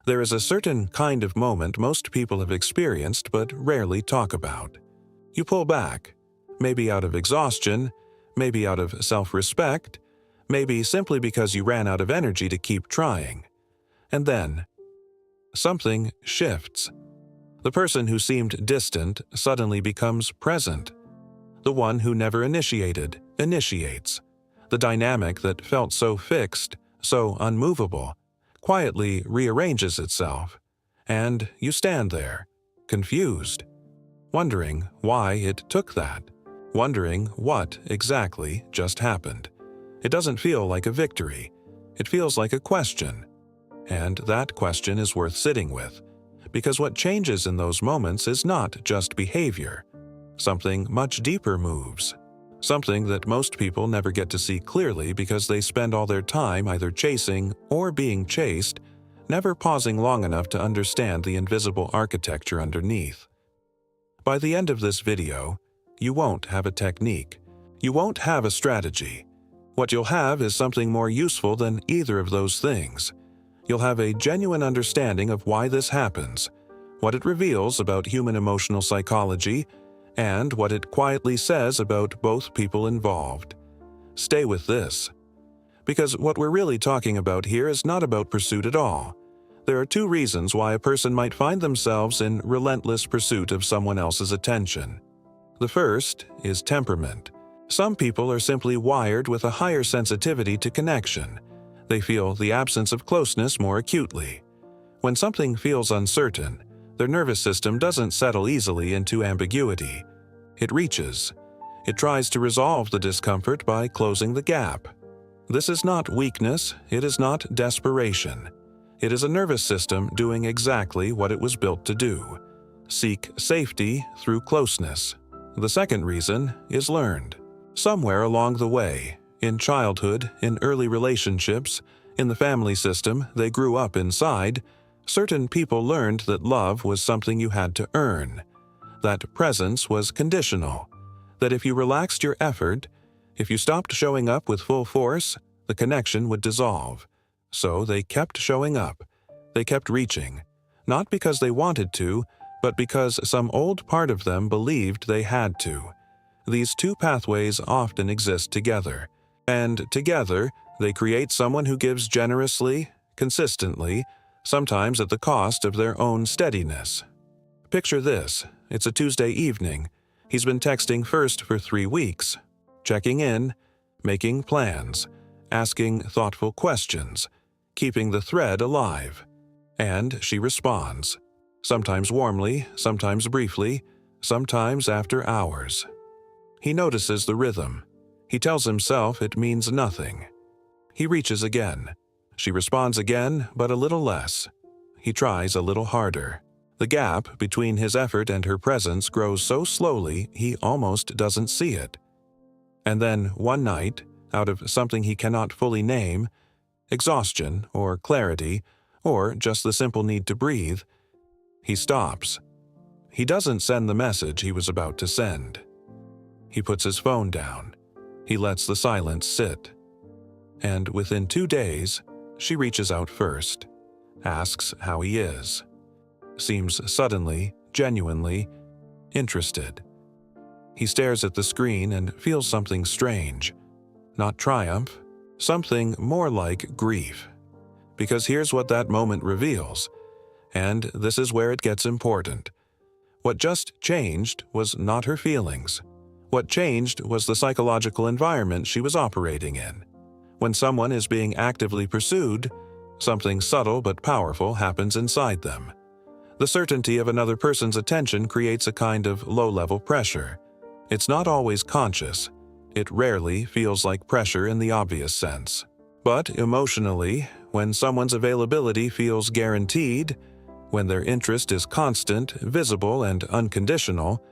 There is a certain kind of moment most people have experienced but rarely talk about. You pull back, maybe out of exhaustion, maybe out of self-respect, maybe simply because you ran out of energy to keep trying. And then, something shifts. The person who seemed distant suddenly becomes present. The one who never initiated, initiates. The dynamic that felt so fixed, so unmovable, quietly rearranges itself, and you stand there, confused, wondering why it took that, wondering what exactly just happened. It doesn't feel like a victory. It feels like a question. And that question is worth sitting with, because what changes in those moments is not just behavior. Something much deeper moves. Something that most people never get to see clearly because they spend all their time either chasing or being chased, never pausing long enough to understand the invisible architecture underneath. By the end of this video, you won't have a technique. You won't have a strategy. What you'll have is something more useful than either of those things. You'll have a genuine understanding of why this happens, what it reveals about human emotional psychology, and what it quietly says about both people involved. Stay with this. Because what we're really talking about here is not about pursuit at all. There are two reasons why a person might find themselves in relentless pursuit of someone else's attention. The first is temperament. Some people are simply wired with a higher sensitivity to connection. They feel the absence of closeness more acutely. When something feels uncertain, their nervous system doesn't settle easily into ambiguity. It reaches. It tries to resolve the discomfort by closing the gap. This is not weakness, it is not desperation. It is a nervous system doing exactly what it was built to do: seek safety through closeness. The second reason is learned. Somewhere along the way, in childhood, in early relationships, in the family system they grew up inside, certain people learned that love was something you had to earn, that presence was conditional, that if you relaxed your effort, if you stopped showing up with full force, the connection would dissolve. So they kept showing up. They kept reaching, not because they wanted to, but because some old part of them believed they had to. These two pathways often exist together, and together they create someone who gives generously, consistently, sometimes at the cost of their own steadiness. Picture this. It's a Tuesday evening. He's been texting first for 3 weeks, checking in, making plans, asking thoughtful questions, keeping the thread alive. And she responds, sometimes warmly, sometimes briefly, sometimes after hours. He notices the rhythm. He tells himself it means nothing. He reaches again. She responds again, but a little less. He tries a little harder. The gap between his effort and her presence grows so slowly he almost doesn't see it. And then one night, out of something he cannot fully name, exhaustion or clarity, or just the simple need to breathe, he stops. He doesn't send the message he was about to send. He puts his phone down. He lets the silence sit. And within 2 days, she reaches out first, asks how he is, seems suddenly, genuinely interested. He stares at the screen and feels something strange. Not triumph, something more like grief. Because here's what that moment reveals, and this is where it gets important. What just changed was not her feelings. What changed was the psychological environment she was operating in. When someone is being actively pursued, something subtle but powerful happens inside them. The certainty of another person's attention creates a kind of low-level pressure. It's not always conscious. It rarely feels like pressure in the obvious sense. But emotionally, when someone's availability feels guaranteed, when their interest is constant, visible, and unconditional,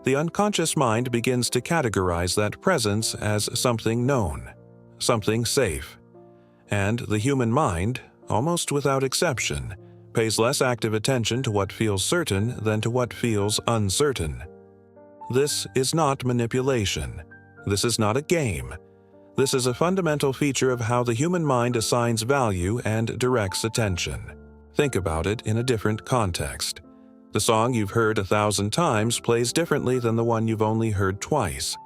the unconscious mind begins to categorize that presence as something known, something safe. And the human mind, almost without exception, pays less active attention to what feels certain than to what feels uncertain. This is not manipulation. This is not a game. This is a fundamental feature of how the human mind assigns value and directs attention. Think about it in a different context. The song you've heard 1,000 times plays differently than the one you've only heard twice.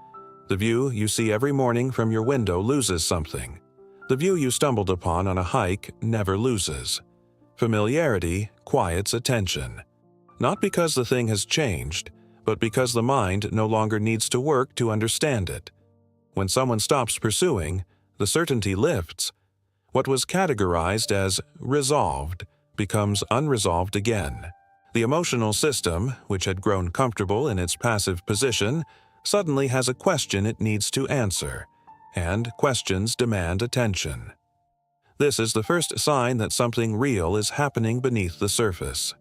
The view you see every morning from your window loses something. The view you stumbled upon on a hike never loses. Familiarity quiets attention. Not because the thing has changed, but because the mind no longer needs to work to understand it. When someone stops pursuing, the certainty lifts. What was categorized as resolved becomes unresolved again. The emotional system, which had grown comfortable in its passive position, suddenly has a question it needs to answer, and questions demand attention. This is the first sign that something real is happening beneath the surface.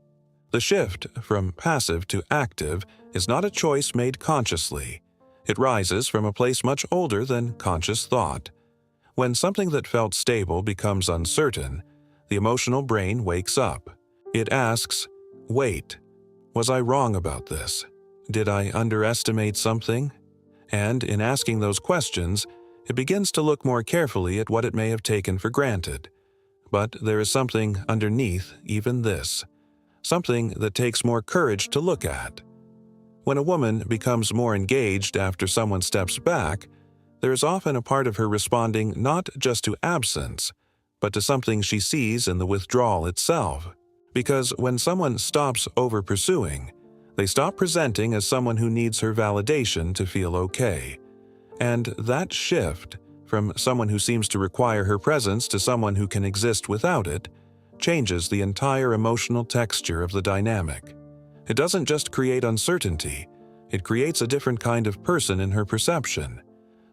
The shift from passive to active is not a choice made consciously. It rises from a place much older than conscious thought. When something that felt stable becomes uncertain, the emotional brain wakes up. It asks, "Wait, was I wrong about this? Did I underestimate something?" And in asking those questions, it begins to look more carefully at what it may have taken for granted. But there is something underneath even this, something that takes more courage to look at. When a woman becomes more engaged after someone steps back, there is often a part of her responding not just to absence, but to something she sees in the withdrawal itself. Because when someone stops over-pursuing, they stop presenting as someone who needs her validation to feel okay. And that shift, from someone who seems to require her presence to someone who can exist without it, changes the entire emotional texture of the dynamic. It doesn't just create uncertainty, it creates a different kind of person in her perception.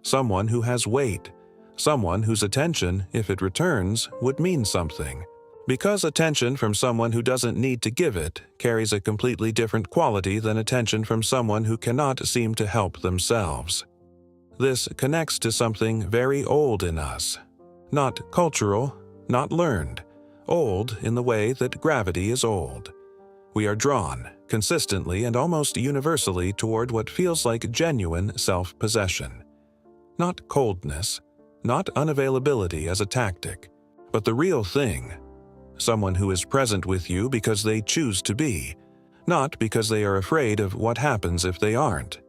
Someone who has weight, someone whose attention, if it returns, would mean something. Because attention from someone who doesn't need to give it carries a completely different quality than attention from someone who cannot seem to help themselves. This connects to something very old in us. Not cultural, not learned. Old in the way that gravity is old. We are drawn, consistently and almost universally, toward what feels like genuine self-possession. Not coldness, not unavailability as a tactic, but the real thing. Someone who is present with you because they choose to be, not because they are afraid of what happens if they aren't.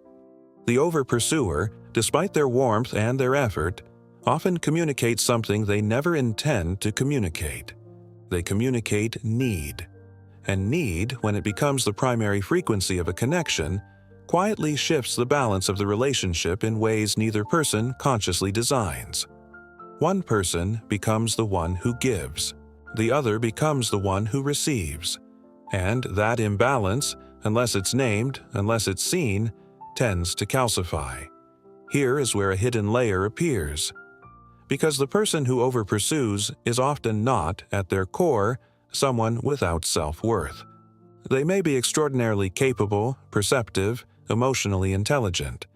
The over-pursuer, despite their warmth and their effort, often communicates something they never intend to communicate. They communicate need. And need, when it becomes the primary frequency of a connection, quietly shifts the balance of the relationship in ways neither person consciously designs. One person becomes the one who gives. The other becomes the one who receives. And that imbalance, unless it's named, unless it's seen, tends to calcify. Here is where a hidden layer appears. Because the person who over-pursues is often not, at their core, someone without self-worth. They may be extraordinarily capable, perceptive, emotionally intelligent,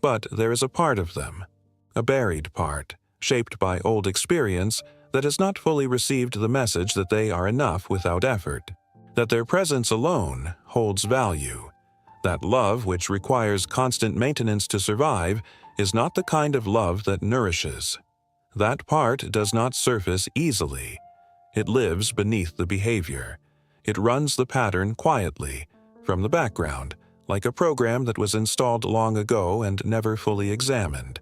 but there is a part of them, a buried part, shaped by old experience, that has not fully received the message that they are enough without effort, that their presence alone holds value. That love, which requires constant maintenance to survive, is not the kind of love that nourishes. That part does not surface easily. It lives beneath the behavior. It runs the pattern quietly, from the background, like a program that was installed long ago and never fully examined.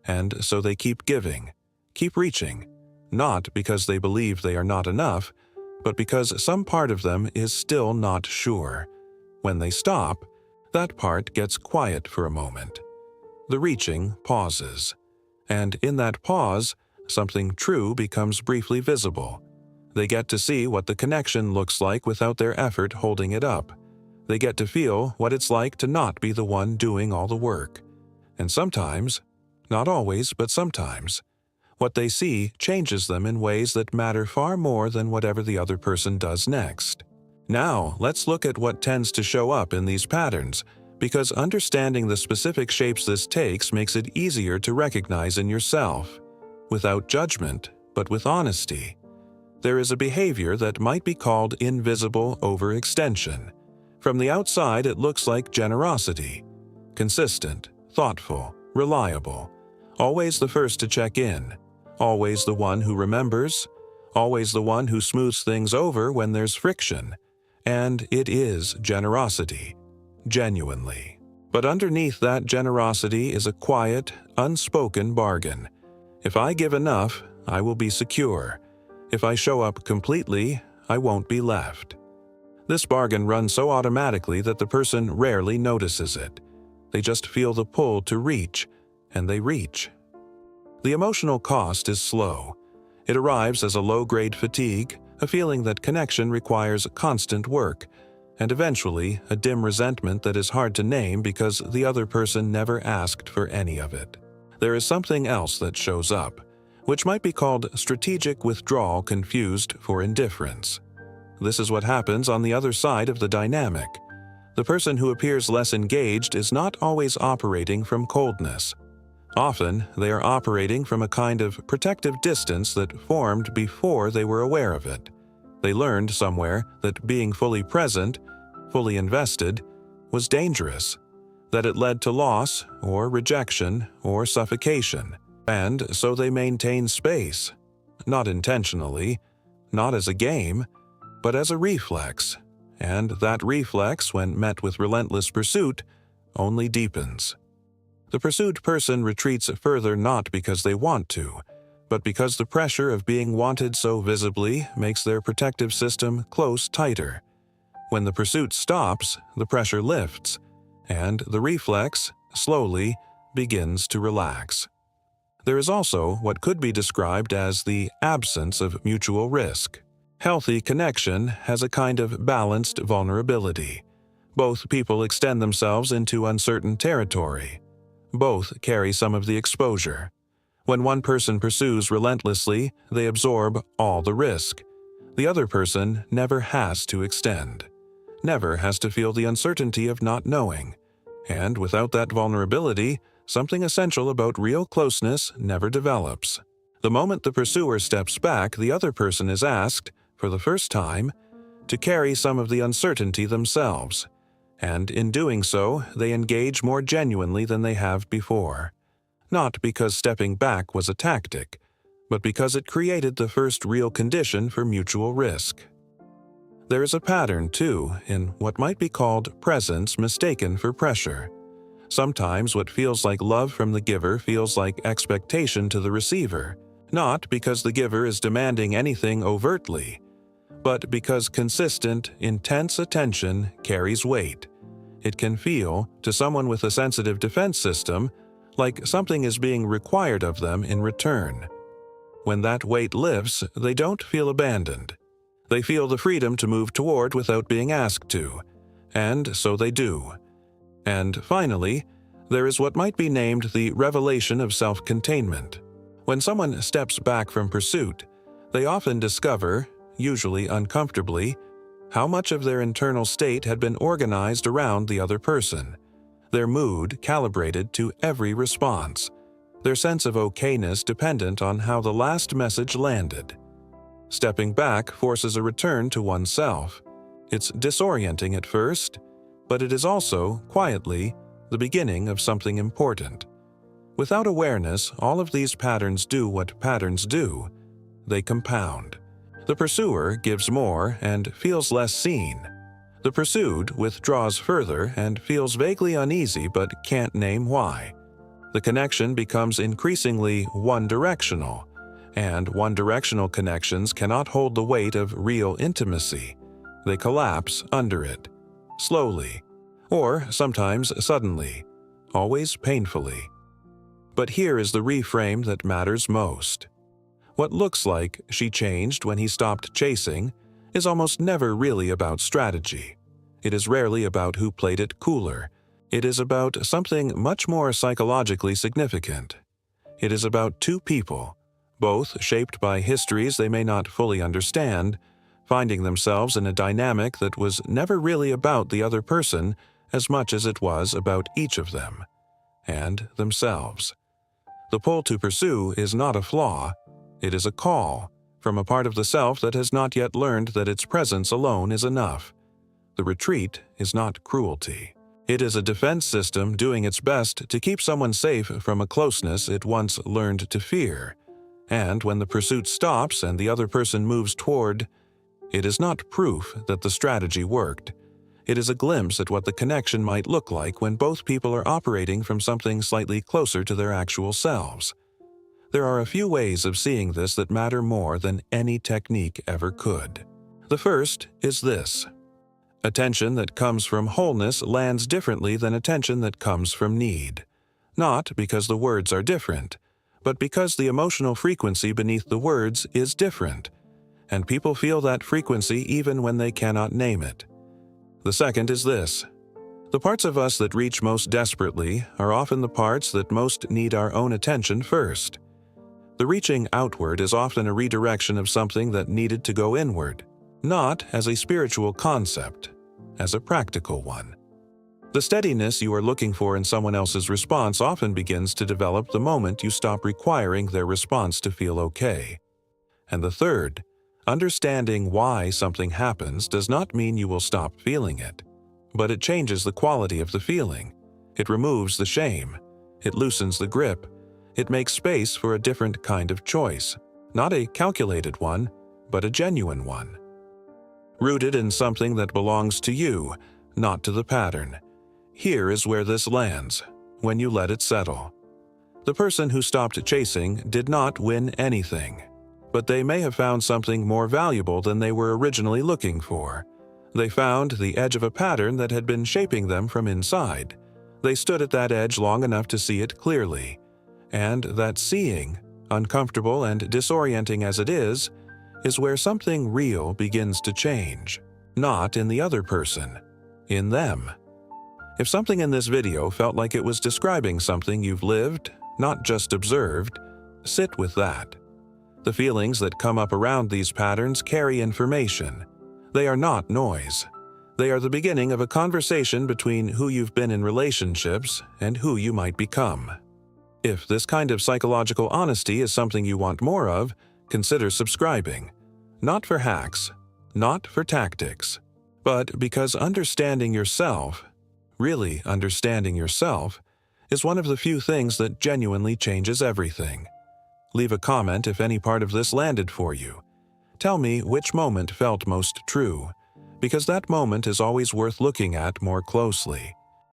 And so they keep giving, keep reaching, not because they believe they are not enough, but because some part of them is still not sure. When they stop, that part gets quiet for a moment. The reaching pauses. And in that pause, something true becomes briefly visible. They get to see what the connection looks like without their effort holding it up. They get to feel what it's like to not be the one doing all the work. And sometimes, not always, but sometimes, what they see changes them in ways that matter far more than whatever the other person does next. Now, let's look at what tends to show up in these patterns, because understanding the specific shapes this takes makes it easier to recognize in yourself, without judgment, but with honesty. There is a behavior that might be called invisible overextension. From the outside, it looks like generosity. Consistent, thoughtful, reliable. Always the first to check in. Always the one who remembers. always the one who smooths things over when there's friction. And it is generosity, genuinely. But underneath that generosity is a quiet, unspoken bargain. If I give enough, I will be secure. If I show up completely, I won't be left. This bargain runs so automatically that the person rarely notices it. They just feel the pull to reach, and they reach. The emotional cost is slow. It arrives as a low-grade fatigue, a feeling that connection requires constant work, and eventually a dim resentment that is hard to name because the other person never asked for any of it. There is something else that shows up, which might be called strategic withdrawal confused for indifference. This is what happens on the other side of the dynamic. The person who appears less engaged is not always operating from coldness. Often, they are operating from a kind of protective distance that formed before they were aware of it. They learned somewhere that being fully present, fully invested, was dangerous, that it led to loss or rejection or suffocation, and so they maintain space, not intentionally, not as a game, but as a reflex, and that reflex, when met with relentless pursuit, only deepens. The pursued person retreats further not because they want to, but because the pressure of being wanted so visibly makes their protective system close tighter. When the pursuit stops, the pressure lifts, and the reflex, slowly, begins to relax. There is also what could be described as the absence of mutual risk. Healthy connection has a kind of balanced vulnerability. Both people extend themselves into uncertain territory. Both carry some of the exposure. When one person pursues relentlessly, they absorb all the risk. The other person never has to extend, never has to feel the uncertainty of not knowing. And without that vulnerability, something essential about real closeness never develops. The moment the pursuer steps back, the other person is asked, for the first time, to carry some of the uncertainty themselves, and in doing so, they engage more genuinely than they have before. Not because stepping back was a tactic, but because it created the first real condition for mutual risk. There is a pattern, too, in what might be called presence mistaken for pressure. Sometimes what feels like love from the giver feels like expectation to the receiver, not because the giver is demanding anything overtly, but because consistent, intense attention carries weight. It can feel, to someone with a sensitive defense system, like something is being required of them in return. When that weight lifts, they don't feel abandoned. They feel the freedom to move toward without being asked to, and so they do. And finally, there is what might be named the revelation of self-containment. When someone steps back from pursuit, they often discover, usually uncomfortably, how much of their internal state had been organized around the other person, their mood calibrated to every response, their sense of okayness dependent on how the last message landed. Stepping back forces a return to oneself. It's disorienting at first, but it is also, quietly, the beginning of something important. Without awareness, all of these patterns do what patterns do. They compound. The pursuer gives more and feels less seen. The pursued withdraws further and feels vaguely uneasy but can't name why. The connection becomes increasingly one-directional, and one-directional connections cannot hold the weight of real intimacy. They collapse under it, slowly, or sometimes suddenly, always painfully. But here is the reframe that matters most. What looks like she changed when he stopped chasing is almost never really about strategy. It is rarely about who played it cooler. It is about something much more psychologically significant. It is about two people, both shaped by histories they may not fully understand, finding themselves in a dynamic that was never really about the other person as much as it was about each of them, and themselves. The pull to pursue is not a flaw. It is a call from a part of the self that has not yet learned that its presence alone is enough. The retreat is not cruelty. It is a defense system doing its best to keep someone safe from a closeness it once learned to fear. And when the pursuit stops and the other person moves toward, it is not proof that the strategy worked. It is a glimpse at what the connection might look like when both people are operating from something slightly closer to their actual selves. There are a few ways of seeing this that matter more than any technique ever could. The first is this. Attention that comes from wholeness lands differently than attention that comes from need. Not because the words are different, but because the emotional frequency beneath the words is different, and people feel that frequency even when they cannot name it. The second is this. The parts of us that reach most desperately are often the parts that most need our own attention first. The reaching outward is often a redirection of something that needed to go inward, not as a spiritual concept, as a practical one. The steadiness you are looking for in someone else's response often begins to develop the moment you stop requiring their response to feel okay. And the third, understanding why something happens does not mean you will stop feeling it, but it changes the quality of the feeling. It removes the shame. It loosens the grip. It makes space for a different kind of choice, not a calculated one, but a genuine one. Rooted in something that belongs to you, not to the pattern. Here is where this lands, when you let it settle. The person who stopped chasing did not win anything, but they may have found something more valuable than they were originally looking for. They found the edge of a pattern that had been shaping them from inside. They stood at that edge long enough to see it clearly. And that seeing, uncomfortable and disorienting as it is where something real begins to change. Not in the other person, in them. If something in this video felt like it was describing something you've lived, not just observed, sit with that. The feelings that come up around these patterns carry information. They are not noise. They are the beginning of a conversation between who you've been in relationships and who you might become. If this kind of psychological honesty is something you want more of, consider subscribing. Not for hacks, not for tactics, but because understanding yourself, really understanding yourself, is one of the few things that genuinely changes everything. Leave a comment if any part of this landed for you. Tell me which moment felt most true, because that moment is always worth looking at more closely.